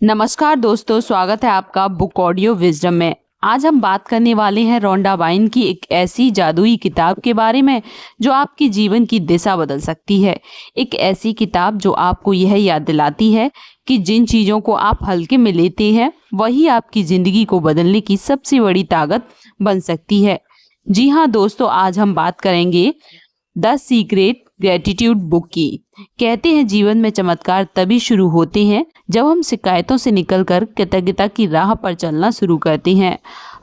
नमस्कार दोस्तों, स्वागत है आपका बुक ऑडियो विजडम में। आज हम बात करने वाले हैं रोंडा बाइन की एक ऐसी जादुई किताब के बारे में जो आपके जीवन की दिशा बदल सकती है। एक ऐसी किताब जो आपको यह याद दिलाती है कि जिन चीज़ों को आप हल्के में लेते हैं वही आपकी ज़िंदगी को बदलने की सबसे बड़ी ताकत बन सकती है। जी हाँ दोस्तों, आज हम बात करेंगे द सीक्रेट ग्रेटिट्यूड बुक की। कहते हैं जीवन में चमत्कार तभी शुरू होते हैं जब हम शिकायतों से निकलकर कृतज्ञता की राह पर चलना शुरू करते हैं।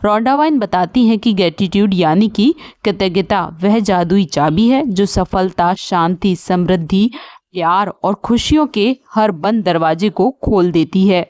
रोंडा बाइन बताती हैं कि ग्रेटिट्यूड यानी कि कृतज्ञता वह जादुई चाबी है जो सफलता, शांति, समृद्धि, प्यार और खुशियों के हर बंद दरवाजे को खोल देती है।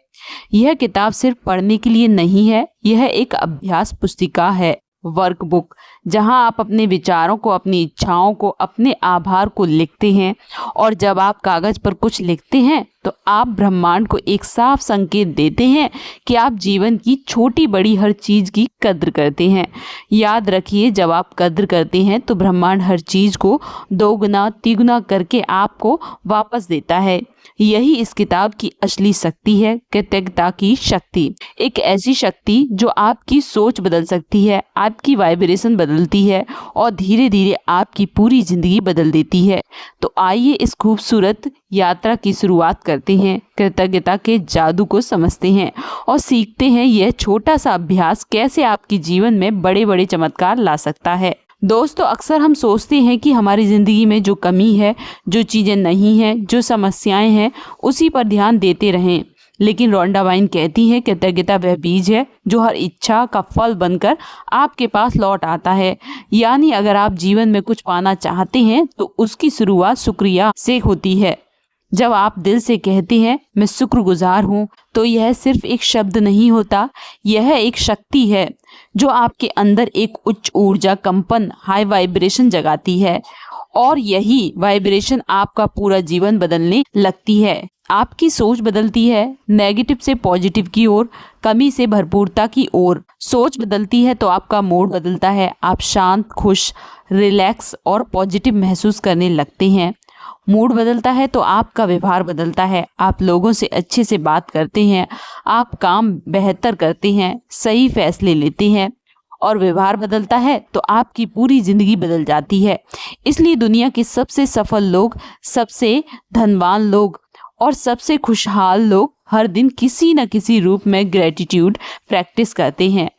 यह किताब सिर्फ पढ़ने के लिए नहीं है, यह एक अभ्यास पुस्तिका है, वर्कबुक, जहां आप अपने विचारों को, अपनी इच्छाओं को, अपने आभार को लिखते हैं। और जब आप कागज पर कुछ लिखते हैं तो आप ब्रह्मांड को एक साफ संकेत देते हैं कि आप जीवन की छोटी बड़ी हर चीज़ की कद्र करते हैं। याद रखिए, जब आप कद्र करते हैं तो ब्रह्मांड हर चीज़ को दोगुना तिगुना करके आपको वापस देता है। यही इस किताब की असली शक्ति है, कृतज्ञता की शक्ति। एक ऐसी शक्ति जो आपकी सोच बदल सकती है, आपकी वाइब्रेशन बदलती है और धीरे धीरे आपकी पूरी जिंदगी बदल देती है। तो आइए इस खूबसूरत यात्रा की शुरुआत करते हैं, कृतज्ञता के जादू को समझते हैं और सीखते हैं यह छोटा सा अभ्यास कैसे आपके जीवन में बड़े बड़े चमत्कार ला सकता है। दोस्तों, अक्सर हम सोचते हैं कि हमारी ज़िंदगी में जो कमी है, जो चीज़ें नहीं हैं, जो समस्याएं हैं, उसी पर ध्यान देते रहें। लेकिन रोंडा बाइन कहती है कृतज्ञता वह बीज है जो हर इच्छा का फल बनकर आपके पास लौट आता है। यानी अगर आप जीवन में कुछ पाना चाहते हैं तो उसकी शुरुआत शुक्रिया से होती है। जब आप दिल से कहते हैं मैं शुक्रगुजार हूँ, तो यह सिर्फ एक शब्द नहीं होता, यह एक शक्ति है जो आपके अंदर एक उच्च ऊर्जा कंपन, हाई वाइब्रेशन जगाती है। और यही वाइब्रेशन आपका पूरा जीवन बदलने लगती है। आपकी सोच बदलती है, नेगेटिव से पॉजिटिव की ओर, कमी से भरपूरता की ओर। सोच बदलती है तो आपका मूड बदलता है, आप शांत, खुश, रिलैक्स और पॉजिटिव महसूस करने लगते हैं। मूड बदलता है तो आपका व्यवहार बदलता है, आप लोगों से अच्छे से बात करते हैं, आप काम बेहतर करते हैं, सही फैसले लेते हैं। और व्यवहार बदलता है तो आपकी पूरी जिंदगी बदल जाती है। इसलिए दुनिया के सबसे सफल लोग, सबसे धनवान लोग और सबसे खुशहाल लोग हर दिन किसी न किसी रूप में ग्रेटिट्यूड प्रैक्टिस करते हैं।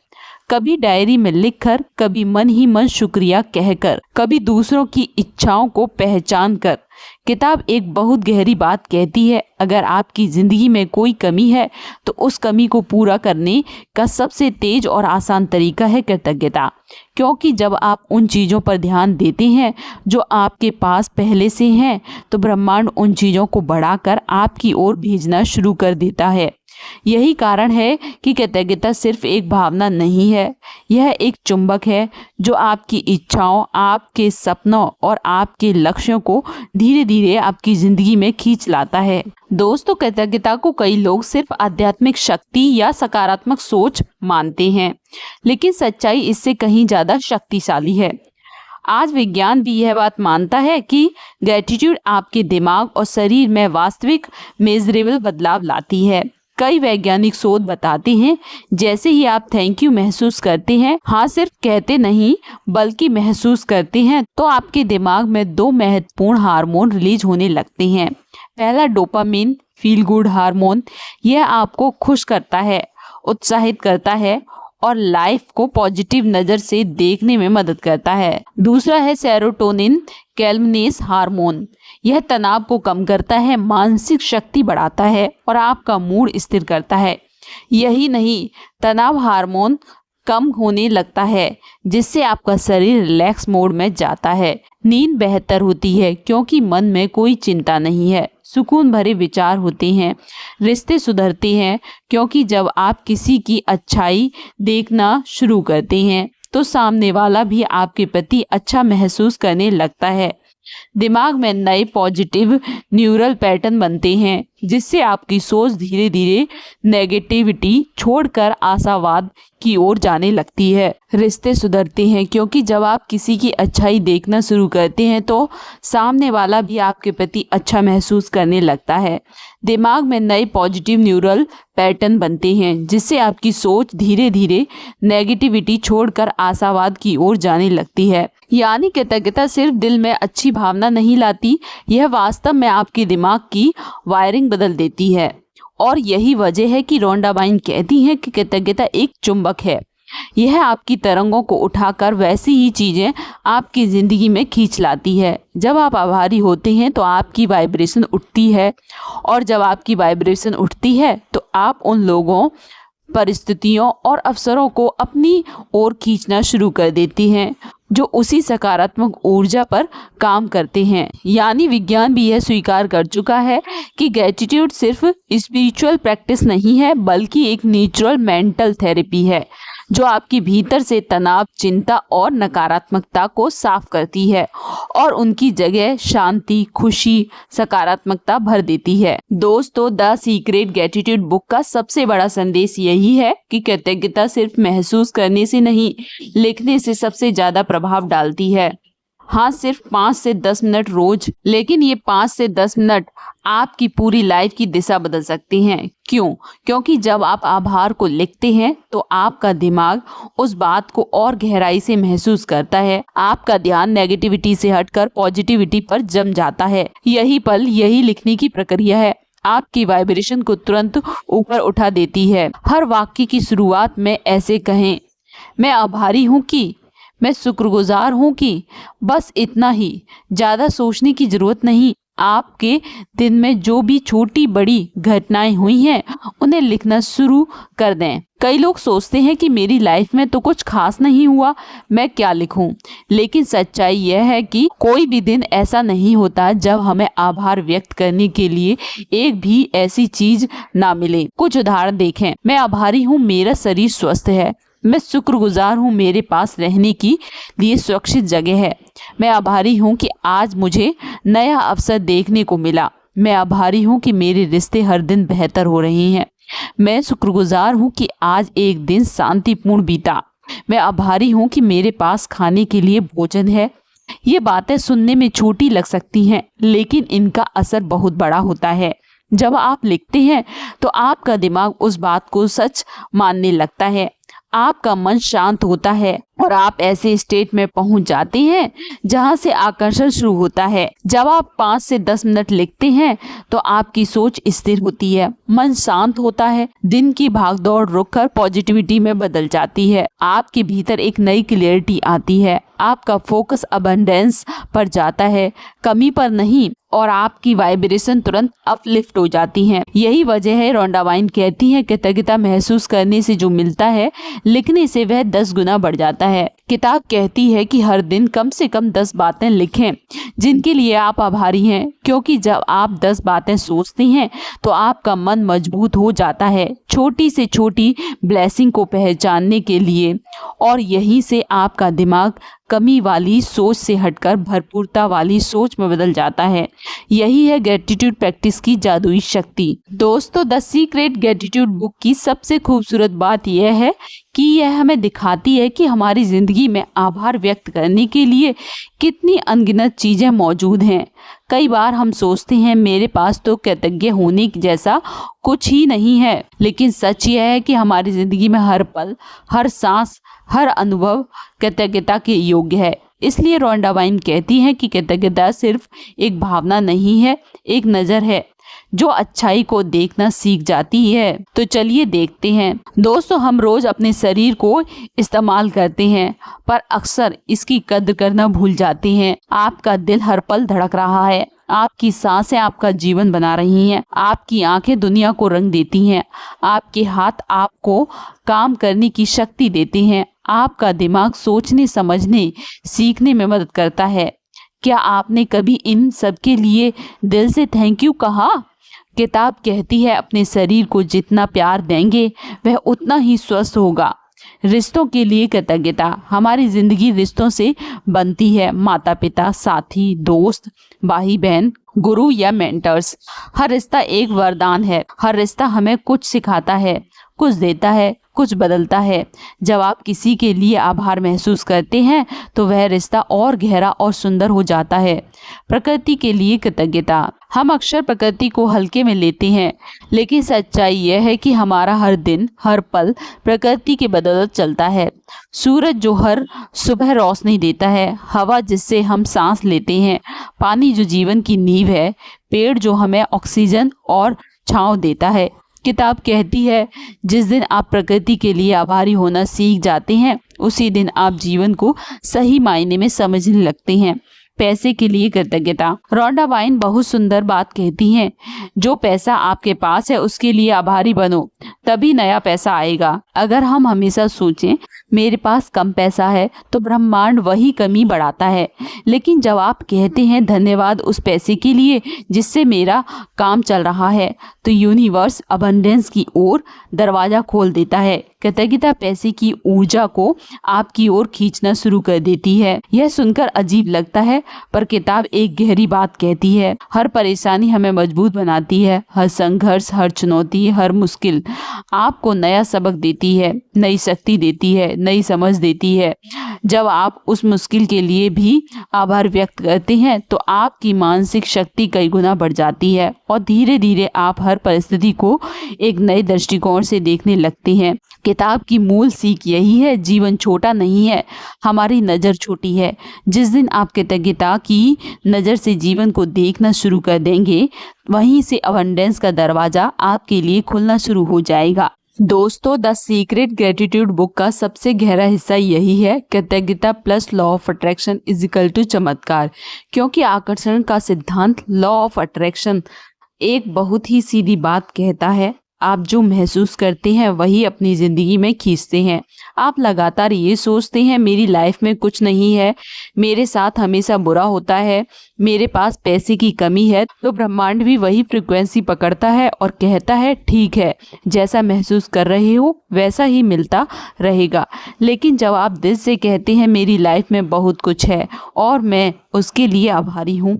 कभी डायरी में लिखकर, कभी मन ही मन शुक्रिया कहकर, कभी दूसरों की इच्छाओं को पहचान कर। किताब एक बहुत गहरी बात कहती है, अगर आपकी ज़िंदगी में कोई कमी है तो उस कमी को पूरा करने का सबसे तेज और आसान तरीका है कृतज्ञता। क्योंकि जब आप उन चीज़ों पर ध्यान देते हैं जो आपके पास पहले से हैं, तो ब्रह्मांड उन चीज़ों को बढ़ाकर आपकी ओर भेजना शुरू कर देता है। यही कारण है कि कृतज्ञता सिर्फ एक भावना नहीं है, यह एक चुंबक है जो आपकी इच्छाओं, आपके सपनों और आपके लक्ष्यों को धीरे धीरे आपकी जिंदगी में खींच लाता है। दोस्तों, कृतज्ञता को कई लोग सिर्फ आध्यात्मिक शक्ति या सकारात्मक सोच मानते हैं, लेकिन सच्चाई इससे कहीं ज्यादा शक्तिशाली है। आज विज्ञान भी यह बात मानता है कि ग्रेटिट्यूड आपके दिमाग और शरीर में वास्तविक मेजरेबल बदलाव लाती है। कई वैज्ञानिक शोध बताते हैं जैसे ही आप थैंक यू महसूस करते हैं, हाँ सिर्फ कहते नहीं बल्कि महसूस करते हैं, तो आपके दिमाग में दो महत्वपूर्ण हार्मोन रिलीज होने लगते हैं। पहला डोपामिन, फील गुड हार्मोन, यह आपको खुश करता है, उत्साहित करता है और लाइफ को पॉजिटिव नज़र से देखने में मदद करता है। दूसरा है सेरोटोनिन, कैल्मनेस हार्मोन, यह तनाव को कम करता है, मानसिक शक्ति बढ़ाता है और आपका मूड स्थिर करता है। यही नहीं, तनाव हार्मोन कम होने लगता है जिससे आपका शरीर रिलैक्स मोड में जाता है। नींद बेहतर होती है क्योंकि मन में कोई चिंता नहीं है, सुकून भरे विचार होते हैं। रिश्ते सुधरते हैं क्योंकि जब आप किसी की अच्छाई देखना शुरू करते हैं तो सामने वाला भी आपके प्रति अच्छा महसूस करने लगता है। दिमाग में नए पॉजिटिव न्यूरल पैटर्न बनते हैं, जिससे आपकी सोच धीरे धीरे नेगेटिविटी छोड़कर आशावाद की ओर जाने लगती है। रिश्ते सुधरते हैं, क्योंकि जब आप किसी की अच्छाई देखना शुरू करते हैं तो सामने वाला भी आपके प्रति अच्छा महसूस करने लगता है। दिमाग में नए पॉजिटिव न्यूरल पैटर्न बनते हैं, जिससे आपकी सोच धीरे धीरे नेगेटिविटी छोड़कर आशावाद की ओर जाने लगती है। यानी कृतज्ञता सिर्फ दिल में अच्छी भावना नहीं लाती, यह वास्तव में आपके दिमाग की वायरिंग बदल देती है। और यही वजह है कि रोंडा बाइन कहती हैं कि कृतज्ञता एक चुंबक है। यह आपकी तरंगों को उठाकर वैसी ही चीजें आपकी जिंदगी में खींच लाती है। जब आप आभारी होते हैं तो आपकी वाइब्रेशन उठती है, और जब आपकी वाइब्रेशन उठती है तो आप उन लोगों, परिस्थितियों और अवसरों को अपनी ओर खींचना शुरू कर देती हैं जो उसी सकारात्मक ऊर्जा पर काम करते हैं। यानी विज्ञान भी यह स्वीकार कर चुका है कि ग्रेटिट्यूड सिर्फ स्पिरिचुअल प्रैक्टिस नहीं है, बल्कि एक नेचुरल मेंटल थेरेपी है जो आपके भीतर से तनाव, चिंता और नकारात्मकता को साफ करती है और उनकी जगह शांति, खुशी, सकारात्मकता भर देती है। दोस्तों, द सीक्रेट ग्रेटिट्यूड बुक का सबसे बड़ा संदेश यही है कि कृतज्ञता सिर्फ महसूस करने से नहीं, लिखने से सबसे ज्यादा प्रभाव डालती है। हाँ, सिर्फ 5 से 10 मिनट रोज, लेकिन ये 5 से 10 मिनट आपकी पूरी लाइफ की दिशा बदल सकते हैं। क्यों? क्योंकि जब आप आभार को लिखते हैं तो आपका दिमाग उस बात को और गहराई से महसूस करता है। आपका ध्यान नेगेटिविटी से हटकर पॉजिटिविटी पर जम जाता है। यही पल, यही लिखने की प्रक्रिया है, आपकी वाइब्रेशन को तुरंत ऊपर उठा देती है। हर वाक्य की शुरुआत में ऐसे कहें, मैं आभारी हूँ कि, मैं शुक्रगुजार हूँ कि, बस इतना ही। ज्यादा सोचने की जरूरत नहीं। आपके दिन में जो भी छोटी बड़ी घटनाएं हुई हैं उन्हें लिखना शुरू कर दें। कई लोग सोचते हैं कि मेरी लाइफ में तो कुछ खास नहीं हुआ, मैं क्या लिखूं? लेकिन सच्चाई यह है कि कोई भी दिन ऐसा नहीं होता जब हमें आभार व्यक्त करने के लिए एक भी ऐसी चीज ना मिले। कुछ उदाहरण देखें। मैं आभारी हूँ मेरा शरीर स्वस्थ है। मैं शुक्रगुजार हूँ मेरे पास रहने की लिए सुरक्षित जगह है। मैं आभारी हूँ कि आज मुझे नया अवसर देखने को मिला। मैं आभारी हूँ कि मेरे रिश्ते हर दिन बेहतर हो रहे हैं। मैं शुक्रगुजार हूँ कि आज एक दिन शांतिपूर्ण बीता। मैं आभारी हूँ कि मेरे पास खाने के लिए भोजन है। ये बातें सुनने में छोटी लग सकती हैं, लेकिन इनका असर बहुत बड़ा होता है। जब आप लिखते हैं तो आपका दिमाग उस बात को सच मानने लगता है, आपका मन शांत होता है और आप ऐसे स्टेट में पहुंच जाते हैं जहां से आकर्षण शुरू होता है। जब आप 5 से 10 मिनट लिखते हैं तो आपकी सोच स्थिर होती है, मन शांत होता है, दिन की भागदौड़ रुककर पॉजिटिविटी में बदल जाती है। आपके भीतर एक नई क्लियरिटी आती है, आपका फोकस अबंडेंस पर जाता है, कमी पर नहीं, और आपकी वाइब्रेशन तुरंत अपलिफ्ट हो जाती है। यही वजह है रोंडा बाइन कहती है, कृतज्ञता महसूस करने से जो मिलता है, लिखने से वह 10 गुना बढ़ जाता है। किताब कहती है कि हर दिन कम से कम 10 बातें लिखें जिनके लिए आप आभारी हैं, क्योंकि जब आप 10 बातें सोचते हैं तो आपका मन मजबूत हो जाता है छोटी से छोटी ब्लेसिंग को पहचानने के लिए, और यहीं से आपका दिमाग कमी वाली सोच से हटकर भरपूरता वाली सोच में बदल जाता है। यही है ग्रेटिट्यूड प्रैक्टिस की जादुई शक्ति। दोस्तों, द सीक्रेट ग्रेटिट्यूड बुक की सबसे खूबसूरत बात यह है कि यह हमें दिखाती है कि हमारी जिंदगी में आभार व्यक्त करने के लिए कितनी अनगिनत चीजें मौजूद हैं। कई बार हम सोचते हैं मेरे पास तो कृतज्ञ होने जैसा कुछ ही नहीं है, लेकिन सच यह है कि हमारी जिंदगी में हर पल, हर सांस, हर अनुभव कृतज्ञता के योग्य है। इसलिए रोंडा बाइन कहती है कि कृतज्ञता सिर्फ एक भावना नहीं है, एक नजर है जो अच्छाई को देखना सीख जाती है। तो चलिए देखते हैं। दोस्तों, हम रोज अपने शरीर को इस्तेमाल करते हैं, पर अक्सर इसकी कद्र करना भूल जाते हैं। आपका दिल हर पल धड़क रहा है, आपकी सांसें आपका जीवन बना रही हैं, आपकी आंखें दुनिया को रंग देती हैं, आपके हाथ आपको काम करने की शक्ति देते हैं, आपका दिमाग सोचने, समझने, सीखने में मदद करता है। क्या आपने कभी इन सब के लिए दिल से थैंक यू कहा? किताब कहती है अपने शरीर को जितना प्यार देंगे वह उतना ही स्वस्थ होगा। रिश्तों के लिए कृतज्ञता। हमारी जिंदगी रिश्तों से बनती है, माता पिता, साथी, दोस्त, भाई बहन, गुरु या मेंटर्स। हर रिश्ता एक वरदान है। हर रिश्ता हमें कुछ सिखाता है, कुछ देता है, कुछ बदलता है। जब आप किसी के लिए आभार महसूस करते हैं तो वह रिश्ता और गहरा और सुंदर हो जाता है। प्रकृति के लिए कृतज्ञता। हम अक्सर प्रकृति को हल्के में लेते हैं, लेकिन सच्चाई यह है कि हमारा हर दिन, हर पल प्रकृति के बदौलत चलता है। सूरज जो हर सुबह रोशनी देता है, हवा जिससे हम सांस लेते हैं, पानी जो जीवन की नींव है, पेड़ जो हमें ऑक्सीजन और छांव देता है। किताब कहती है, जिस दिन आप प्रकृति के लिए आभारी होना सीख जाते हैं, उसी दिन आप जीवन को सही मायने में समझने लगते हैं। पैसे के लिए कृतज्ञता। रोंडा वाइन बहुत सुंदर बात कहती हैं, जो पैसा आपके पास है उसके लिए आभारी बनो, तभी नया पैसा आएगा। अगर हम हमेशा सोचें मेरे पास कम पैसा है तो ब्रह्मांड वही कमी बढ़ाता है। लेकिन जब आप कहते हैं धन्यवाद उस पैसे के लिए जिससे मेरा काम चल रहा है, तो यूनिवर्स अबंडेंस की ओर दरवाजा खोल देता है। कृतज्ञता पैसे की ऊर्जा को आपकी ओर खींचना शुरू कर देती है। यह सुनकर अजीब लगता है, पर किताब एक गहरी बात कहती है। हर परेशानी हमें मजबूत बनाती है। हर संघर्ष, हर चुनौती, हर मुश्किल आपको नया सबक देती है, नई शक्ति देती है, नई समझ देती है। जब आप उस मुश्किल के लिए भी आभार व्यक्त करते हैं तो आपकी मानसिक शक्ति कई गुना बढ़ जाती है और धीरे धीरे आप हर परिस्थिति को एक नए दृष्टिकोण से देखने लगते हैं। किताब की मूल सीख यही है, जीवन छोटा नहीं है, हमारी नज़र छोटी है। जिस दिन आप कृतज्ञता की नज़र से जीवन को देखना शुरू कर देंगे, वहीं से अबंडेंस का दरवाजा आपके लिए खुलना शुरू हो जाएगा। दोस्तों, द सीक्रेट ग्रेटिट्यूड बुक का सबसे गहरा हिस्सा यही है, कृतज्ञता plus law of attraction is equal to चमत्कार। क्योंकि आकर्षण का सिद्धांत लॉ ऑफ अट्रैक्शन एक बहुत ही सीधी बात कहता है, आप जो महसूस करते हैं वही अपनी ज़िंदगी में खींचते हैं। आप लगातार ये सोचते हैं मेरी लाइफ में कुछ नहीं है, मेरे साथ हमेशा बुरा होता है, मेरे पास पैसे की कमी है, तो ब्रह्मांड भी वही फ्रिक्वेंसी पकड़ता है और कहता है ठीक है, जैसा महसूस कर रहे हो वैसा ही मिलता रहेगा। लेकिन जब आप दिल से कहते हैं मेरी लाइफ में बहुत कुछ है और मैं उसके लिए आभारी हूँ,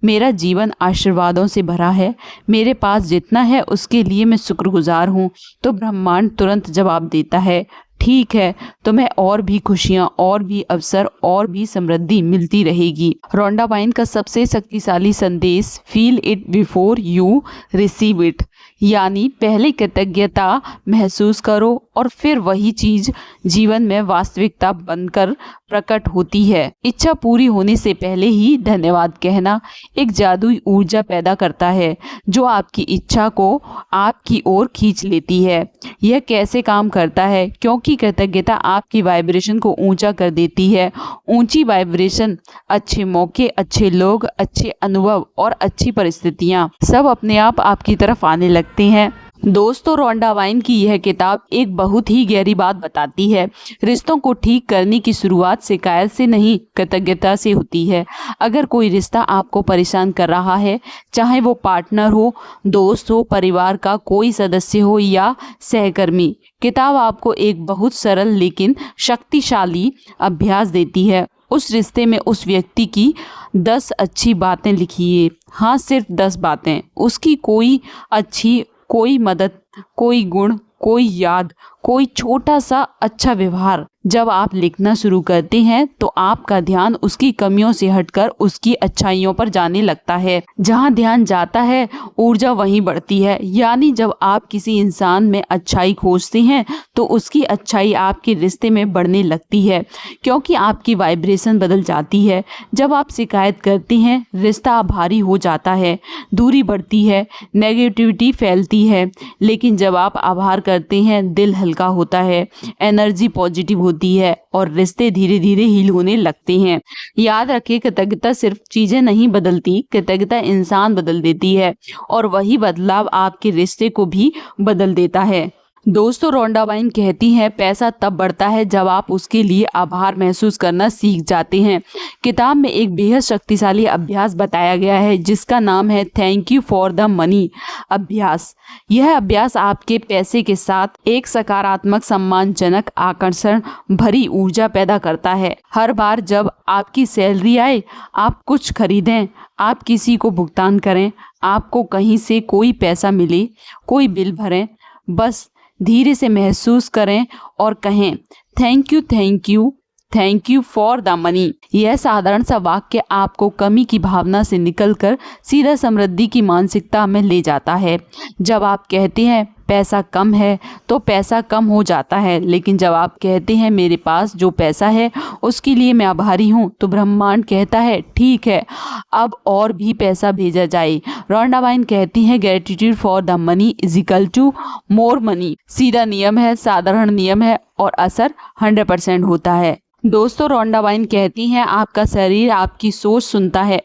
मेरा जीवन आशीर्वादों से भरा है, मेरे पास जितना है उसके लिए मैं शुक्रगुजार हूँ, तो ब्रह्मांड तुरंत जवाब देता है ठीक है, तुम्हें और भी खुशियाँ, और भी अवसर, और भी समृद्धि मिलती रहेगी। रोंडा वाइन का सबसे शक्तिशाली संदेश, feel it before you receive it, यानी पहले कृतज्ञता महसूस करो और फिर वही चीज जीवन में वास्तविकता बनकर प्रकट होती है। इच्छा पूरी होने से पहले ही धन्यवाद कहना एक जादुई ऊर्जा पैदा करता है जो आपकी इच्छा को आपकी ओर खींच लेती है। यह कैसे काम करता है? क्योंकि कृतज्ञता आपकी वाइब्रेशन को ऊंचा कर देती है। ऊंची वाइब्रेशन, अच्छे मौके, अच्छे लोग, अच्छे अनुभव और अच्छी परिस्थितियां सब अपने आप आपकी तरफ आने लगते हैं। दोस्तों, रोंडा वाइन की यह किताब एक बहुत ही गहरी बात बताती है। रिश्तों को ठीक करने की शुरुआत शिकायत से नहीं, कृतज्ञता से होती है। अगर कोई रिश्ता आपको परेशान कर रहा है, चाहे वो पार्टनर हो, दोस्त हो, परिवार का कोई सदस्य हो या सहकर्मी, किताब आपको एक बहुत सरल लेकिन शक्तिशाली अभ्यास देती है। उस रिश्ते में उस व्यक्ति की 10 अच्छी बातें लिखिए। हाँ, सिर्फ 10 बातें। उसकी कोई अच्छी, कोई मदद, कोई गुण, कोई याद, कोई छोटा सा अच्छा व्यवहार। जब आप लिखना शुरू करते हैं तो आपका ध्यान उसकी कमियों से हटकर उसकी अच्छाइयों पर जाने लगता है। जहाँ ध्यान जाता है ऊर्जा वहीं बढ़ती है। यानी जब आप किसी इंसान में अच्छाई खोजते हैं तो उसकी अच्छाई आपके रिश्ते में बढ़ने लगती है, क्योंकि आपकी वाइब्रेशन बदल जाती है। जब आप शिकायत करते हैं, रिश्ता भारी हो जाता है, दूरी बढ़ती है, नेगेटिविटी फैलती है। लेकिन जब आप आभार करते हैं, दिल हल्का होता है, एनर्जी पॉजिटिव होती है और रिश्ते धीरे धीरे हील होने लगते हैं। याद रखें, कृतज्ञता सिर्फ चीजें नहीं बदलती, कृतज्ञता इंसान बदल देती है और वही बदलाव आपके रिश्ते को भी बदल देता है। दोस्तों, रोंडा वाइन कहती हैं पैसा तब बढ़ता है जब आप उसके लिए आभार महसूस करना सीख जाते हैं। किताब में एक बेहद शक्तिशाली अभ्यास बताया गया है जिसका नाम है thank you for the money अभ्यास। यह अभ्यास आपके पैसे के साथ एक सकारात्मक, सम्मानजनक, आकर्षण भरी ऊर्जा पैदा करता है। हर बार जब आपकी सैलरी आए, आप कुछ खरीदें, आप किसी को भुगतान करें, आपको कहीं से कोई पैसा मिले, कोई बिल भरें, बस धीरे से महसूस करें और कहें thank you, thank you, thank you for the money. यह साधारण सा वाक्य आपको कमी की भावना से निकलकर सीधा समृद्धि की मानसिकता में ले जाता है। जब आप कहते हैं पैसा कम है तो पैसा कम हो जाता है, लेकिन जब आप कहते हैं मेरे पास जो पैसा है उसके लिए मैं आभारी हूँ, तो ब्रह्मांड कहता है ठीक है, अब और भी पैसा भेजा जाए। रोंडा वाइन कहती हैं gratitude for the money is equal to more money. सीधा नियम है, साधारण नियम है और असर 100% होता है। दोस्तों, रोंडा वाइन कहती हैं आपका शरीर आपकी सोच सुनता है।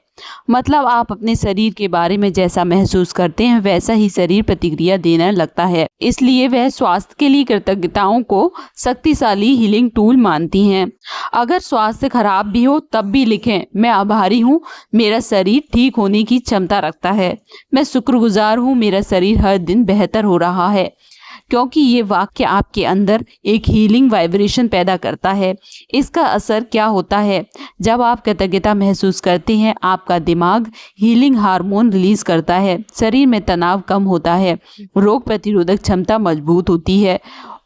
मतलब आप अपने शरीर के बारे में जैसा महसूस करते हैं वैसा ही शरीर प्रतिक्रिया देने लगता है। इसलिए वह स्वास्थ्य के लिए कृतज्ञताओं को शक्तिशाली हीलिंग टूल मानती हैं। अगर स्वास्थ्य खराब भी हो तब भी लिखें मैं आभारी हूँ, मेरा शरीर ठीक होने की क्षमता रखता है। मैं शुक्रगुजार हूँ, मेरा शरीर हर दिन बेहतर हो रहा है। क्योंकि ये वाक्य आपके अंदर एक हीलिंग वाइब्रेशन पैदा करता है। इसका असर क्या होता है? जब आप कृतज्ञता महसूस करते हैं, आपका दिमाग हीलिंग हार्मोन रिलीज करता है, शरीर में तनाव कम होता है, रोग प्रतिरोधक क्षमता मजबूत होती है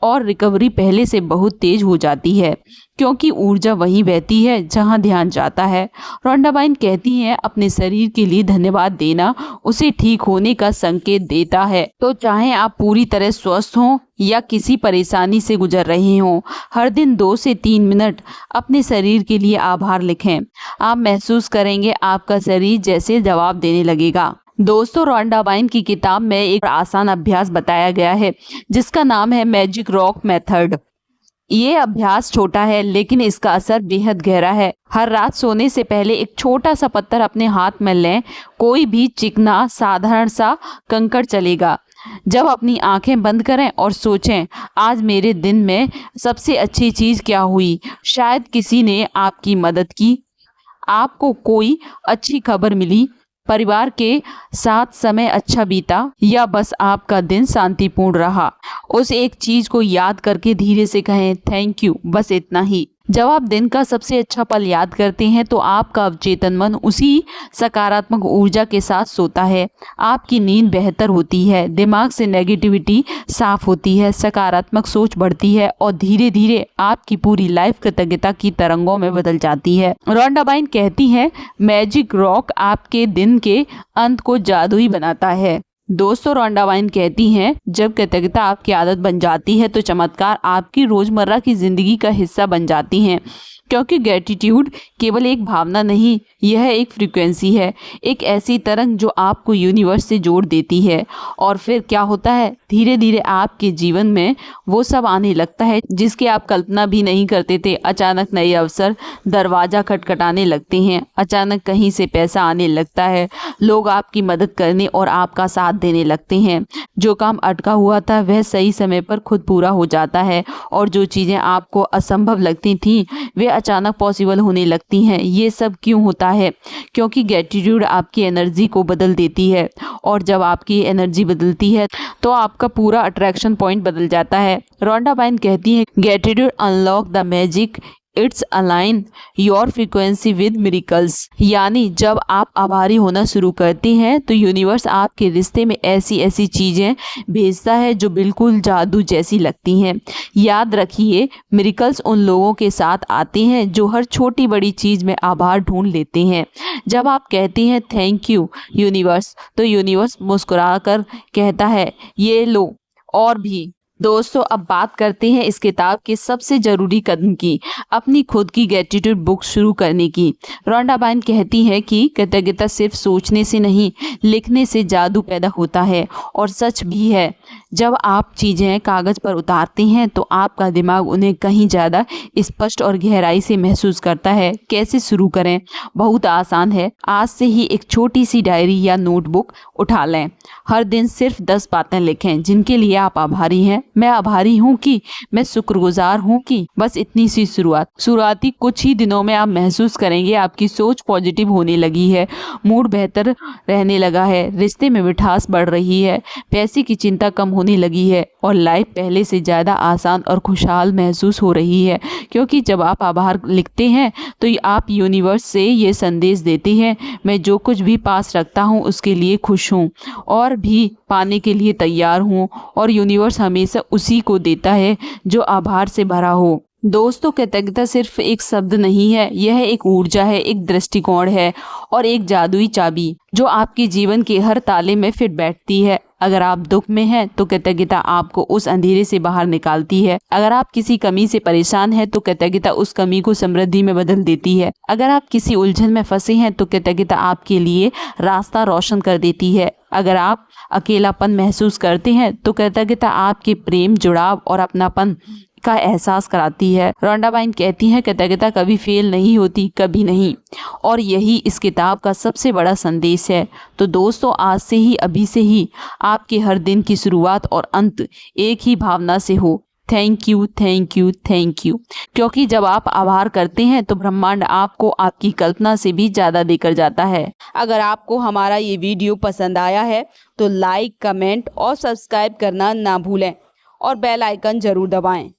और रिकवरी पहले से बहुत तेज हो जाती है, क्योंकि ऊर्जा वहीं बहती है जहां ध्यान जाता है। रोंडा वाइन कहती हैं अपने शरीर के लिए धन्यवाद देना उसे ठीक होने का संकेत देता है। तो चाहे आप पूरी तरह स्वस्थ हों या किसी परेशानी से गुजर रहे हों, हर दिन 2 से 3 मिनट अपने शरीर के लिए आभार लिखें। आप महसूस करेंगे आपका शरीर जैसे जवाब देने लगेगा। दोस्तों, रोंडा वाइन की किताब में एक आसान अभ्यास बताया गया है जिसका नाम है मैजिक रॉक मेथड। ये अभ्यास छोटा है लेकिन इसका असर बेहद गहरा है। हर रात सोने से पहले एक छोटा सा पत्थर अपने हाथ में लें, कोई भी चिकना साधारण सा कंकड़ चलेगा। जब अपनी आंखें बंद करें और सोचें आज मेरे दिन में सबसे अच्छी चीज़ क्या हुई। शायद किसी ने आपकी मदद की, आपको कोई अच्छी खबर मिली, परिवार के साथ समय अच्छा बीता या बस आपका दिन शांतिपूर्ण रहा। उस एक चीज को याद करके धीरे से कहें थैंक यू, बस इतना ही। जब आप दिन का सबसे अच्छा पल याद करते हैं तो आपका अवचेतन मन उसी सकारात्मक ऊर्जा के साथ सोता है। आपकी नींद बेहतर होती है, दिमाग से नेगेटिविटी साफ होती है, सकारात्मक सोच बढ़ती है और धीरे धीरे आपकी पूरी लाइफ कृतज्ञता की तरंगों में बदल जाती है। रोंडा वाइन कहती है मैजिक रॉक आपके दिन के अंत को जादुई बनाता है। दोस्तों, रोंडा वाइन कहती हैं जब कृतज्ञता आपकी आदत बन जाती है तो चमत्कार आपकी रोजमर्रा की जिंदगी का हिस्सा बन जाती हैं। क्योंकि ग्रेटिट्यूड केवल एक भावना नहीं, यह एक फ्रीक्वेंसी है, एक ऐसी तरंग जो आपको यूनिवर्स से जोड़ देती है। और फिर क्या होता है, धीरे धीरे आपके जीवन में वो सब आने लगता है जिसकी आप कल्पना भी नहीं करते थे। अचानक नए अवसर दरवाजा खटखटाने लगते हैं, अचानक कहीं से पैसा आने लगता है, लोग आपकी मदद करने और आपका साथ देने लगते हैं। जो काम अटका हुआ था वह सही समय पर खुद पूरा हो जाता है और जो चीज़ें आपको असंभव लगती थीं वे अचानक पॉसिबल होने लगती हैं। ये सब क्यों होता है? क्योंकि ग्रेटिट्यूड आपकी एनर्जी को बदल देती है और जब आपकी एनर्जी बदलती है तो आपका पूरा अट्रैक्शन पॉइंट बदल जाता है। रोंडा वाइन कहती है gratitude unlock the magic, it's align your frequency with miracles. यानी जब आप आभारी होना शुरू करते हैं तो यूनिवर्स आपके रिश्ते में ऐसी ऐसी चीज़ें भेजता है जो बिल्कुल जादू जैसी लगती हैं। याद रखिए, मिरेकल्स उन लोगों के साथ आते हैं जो हर छोटी बड़ी चीज़ में आभार ढूंढ लेते हैं। जब आप कहते हैं थैंक यू यूनिवर्स, तो यूनिवर्स मुस्कुराकर कहता है ये लो और भी। दोस्तों, अब बात करते हैं इस किताब के सबसे ज़रूरी कदम की, अपनी खुद की ग्रेटिट्यूड बुक शुरू करने की। रोंडा वाइन कहती है कि कृतज्ञता सिर्फ सोचने से नहीं, लिखने से जादू पैदा होता है। और सच भी है, जब आप चीज़ें कागज़ पर उतारते हैं तो आपका दिमाग उन्हें कहीं ज़्यादा स्पष्ट और गहराई से महसूस करता है। कैसे शुरू करें? बहुत आसान है। आज से ही एक छोटी सी डायरी या नोटबुक उठा लें। हर दिन सिर्फ 10 बातें लिखें जिनके लिए आप आभारी हैं। मैं आभारी हूँ कि, मैं शुक्रगुजार हूँ कि, बस इतनी सी शुरुआती कुछ ही दिनों में आप महसूस करेंगे आपकी सोच पॉजिटिव होने लगी है, मूड बेहतर रहने लगा है, रिश्ते में मिठास बढ़ रही है, पैसे की चिंता कम होने लगी है और लाइफ पहले से ज़्यादा आसान और खुशहाल महसूस हो रही है। क्योंकि जब आप आभार लिखते हैं तो आप यूनिवर्स से ये संदेश देते हैं, मैं जो कुछ भी पास रखता हूँ उसके लिए खुश हूँ और भी पाने के लिए तैयार हूँ, और यूनिवर्स हमेशा उसी को देता है जो आभार से भरा हो। दोस्तों, कृतज्ञता सिर्फ एक शब्द नहीं है, यह एक ऊर्जा है, एक दृष्टिकोण है और एक जादुई चाबी जो आपके जीवन के हर ताले में फिट बैठती है। अगर आप दुख में हैं तो कृतज्ञता आपको उस अंधेरे से बाहर निकालती है। अगर आप किसी कमी से परेशान हैं तो कृतज्ञता उस कमी को समृद्धि में बदल देती है। अगर आप किसी उलझन में फंसे हैं तो कृतज्ञता आपके लिए रास्ता रोशन कर देती है। अगर आप अकेलापन महसूस करते हैं तो कृतज्ञता आपके प्रेम, जुड़ाव और अपनापन का एहसास कराती है। रोंडा बाइन कहती हैं, कृतज्ञता कभी फेल नहीं होती, कभी नहीं। और यही इस किताब का सबसे बड़ा संदेश है। तो दोस्तों, आज से ही, अभी से ही आपके हर दिन की शुरुआत और अंत एक ही भावना से हो, thank you, thank you, thank you. क्योंकि जब आप आभार करते हैं तो ब्रह्मांड आपको आपकी कल्पना से भी ज़्यादा देकर जाता है। अगर आपको हमारा ये वीडियो पसंद आया है तो लाइक, कमेंट और सब्सक्राइब करना ना भूलें और बेल आइकन जरूर दबाएं।